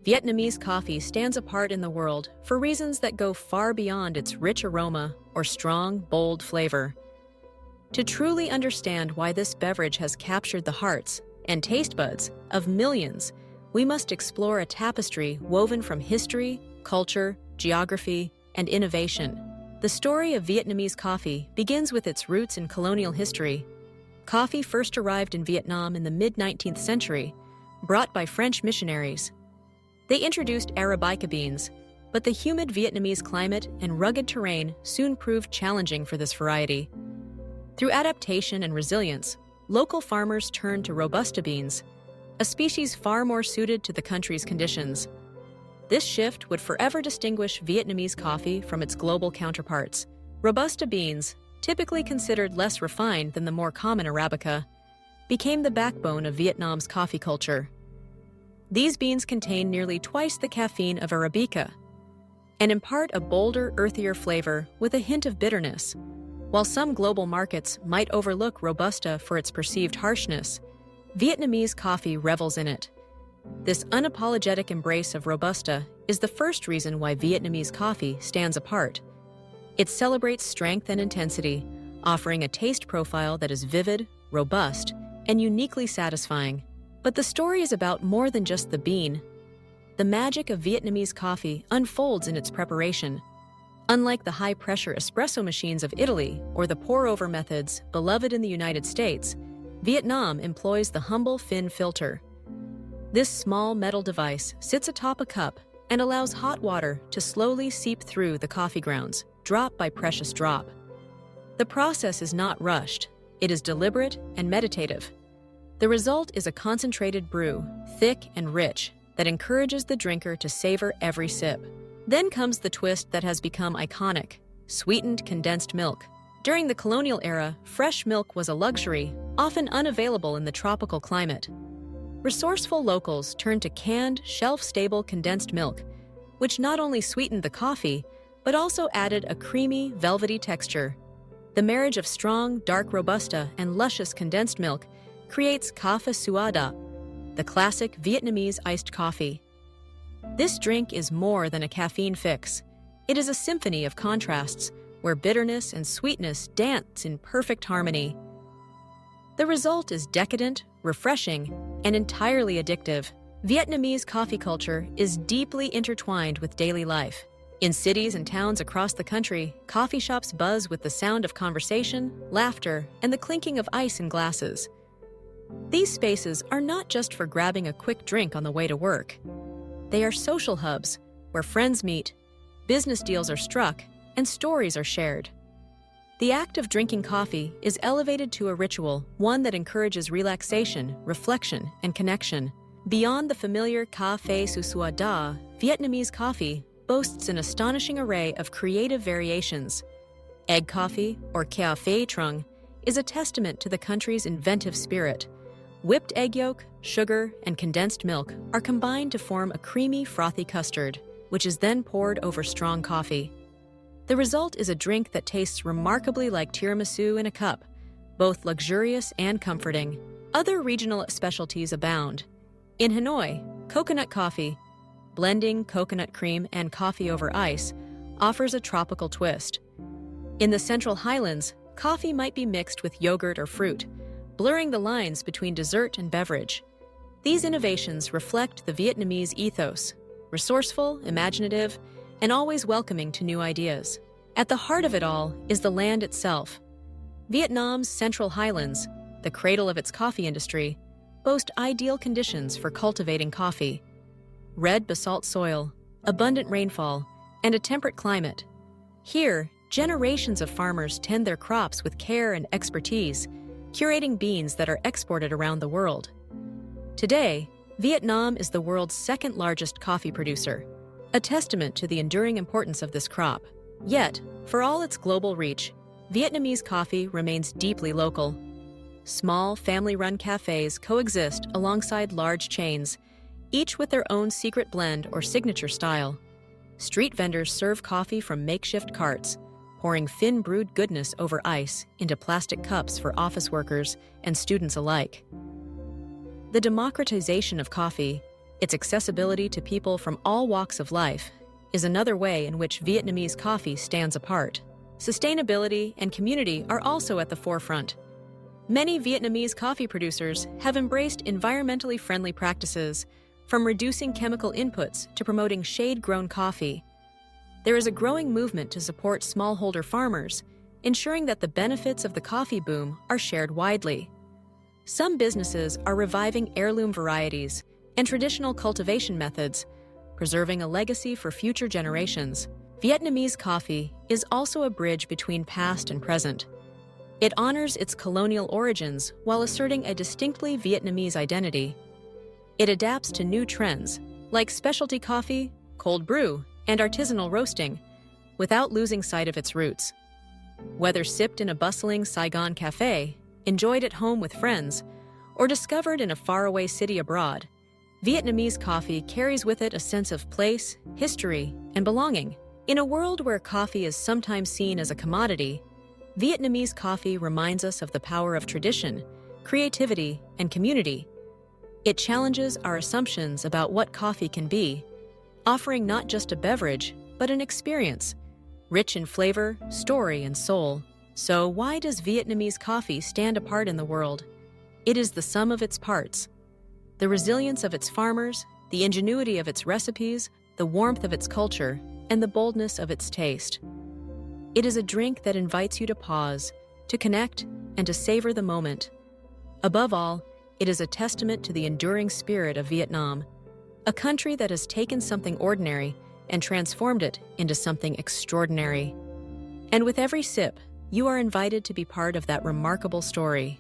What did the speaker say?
Vietnamese coffee stands apart in the world for reasons that go far beyond its rich aroma or strong, bold flavor. To truly understand why this beverage has captured the hearts and taste buds of millions, we must explore a tapestry woven from history, culture, geography, and innovation. The story of Vietnamese coffee begins with its roots in colonial history. Coffee first arrived in Vietnam in the mid-19th century, brought by French missionaries. They introduced Arabica beans, but the humid Vietnamese climate and rugged terrain soon proved challenging for this variety. Through adaptation and resilience, local farmers turned to Robusta beans, a species far more suited to the country's conditions. This shift would forever distinguish Vietnamese coffee from its global counterparts. Robusta beans, typically considered less refined than the more common Arabica, became the backbone of Vietnam's coffee culture. These beans contain nearly twice the caffeine of Arabica and impart a bolder, earthier flavor with a hint of bitterness. While some global markets might overlook Robusta for its perceived harshness, Vietnamese coffee revels in it. This unapologetic embrace of Robusta is the first reason why Vietnamese coffee stands apart. It celebrates strength and intensity, offering a taste profile that is vivid, robust, and uniquely satisfying. But the story is about more than just the bean. The magic of Vietnamese coffee unfolds in its preparation. Unlike the high-pressure espresso machines of Italy or the pour-over methods beloved in the United States, Vietnam employs the humble Phin filter. This small metal device sits atop a cup and allows hot water to slowly seep through the coffee grounds, drop by precious drop. The process is not rushed. It is deliberate and meditative. The result is a concentrated brew, thick and rich, that encourages the drinker to savor every sip. Then comes the twist that has become iconic: sweetened condensed milk. During the colonial era, fresh milk was a luxury, often unavailable in the tropical climate. Resourceful locals turned to canned, shelf-stable condensed milk, which not only sweetened the coffee, but also added a creamy, velvety texture. The marriage of strong, dark Robusta and luscious condensed milk creates café suada, the classic Vietnamese iced coffee. This drink is more than a caffeine fix. It is a symphony of contrasts where bitterness and sweetness dance in perfect harmony. The result is decadent, refreshing, and entirely addictive. Vietnamese coffee culture is deeply intertwined with daily life. In cities and towns across the country, coffee shops buzz with the sound of conversation, laughter, and the clinking of ice in glasses. These spaces are not just for grabbing a quick drink on the way to work. They are social hubs where friends meet, business deals are struck, and stories are shared. The act of drinking coffee is elevated to a ritual, one that encourages relaxation, reflection, and connection. Beyond the familiar café suada, Vietnamese coffee boasts an astonishing array of creative variations. Egg coffee, or café trung, is a testament to the country's inventive spirit. Whipped egg yolk, sugar, and condensed milk are combined to form a creamy, frothy custard, which is then poured over strong coffee. The result is a drink that tastes remarkably like tiramisu in a cup, both luxurious and comforting. Other regional specialties abound. In Hanoi, coconut coffee, blending coconut cream and coffee over ice, offers a tropical twist. In the Central Highlands, coffee might be mixed with yogurt or fruit, blurring the lines between dessert and beverage. These innovations reflect the Vietnamese ethos: resourceful, imaginative, and always welcoming to new ideas. At the heart of it all is the land itself. Vietnam's Central Highlands, the cradle of its coffee industry, boast ideal conditions for cultivating coffee. Red basalt soil, abundant rainfall, and a temperate climate. Here, generations of farmers tend their crops with care and expertise, curating beans that are exported around the world. Today, Vietnam is the world's second-largest coffee producer, a testament to the enduring importance of this crop. Yet, for all its global reach, Vietnamese coffee remains deeply local. Small, family-run cafes coexist alongside large chains, each with their own secret blend or signature style. Street vendors serve coffee from makeshift carts, pouring Phin brewed goodness over ice into plastic cups for office workers and students alike. The democratization of coffee, Its accessibility to people from all walks of life is another way in which Vietnamese coffee stands apart. Sustainability and community are also at the forefront. Many Vietnamese coffee producers have embraced environmentally friendly practices, from reducing chemical inputs to promoting shade-grown coffee. There is a growing movement to support smallholder farmers, ensuring that the benefits of the coffee boom are shared widely. Some businesses are reviving heirloom varieties and traditional cultivation methods, preserving a legacy for future generations. Vietnamese coffee is also a bridge between past and present. It honors its colonial origins while asserting a distinctly Vietnamese identity. It adapts to new trends, like specialty coffee, cold brew, and artisanal roasting, without losing sight of its roots. Whether sipped in a bustling Saigon cafe, enjoyed at home with friends, or discovered in a faraway city abroad, Vietnamese coffee carries with it a sense of place, history, and belonging. In a world where coffee is sometimes seen as a commodity, Vietnamese coffee reminds us of the power of tradition, creativity, and community. It challenges our assumptions about what coffee can be, offering not just a beverage, but an experience, rich in flavor, story, and soul. So why does Vietnamese coffee stand apart in the world? It is the sum of its parts. The resilience of its farmers, the ingenuity of its recipes, the warmth of its culture, and the boldness of its taste. It is a drink that invites you to pause, to connect, and to savor the moment. Above all, it is a testament to the enduring spirit of Vietnam, a country that has taken something ordinary and transformed it into something extraordinary. And with every sip, you are invited to be part of that remarkable story.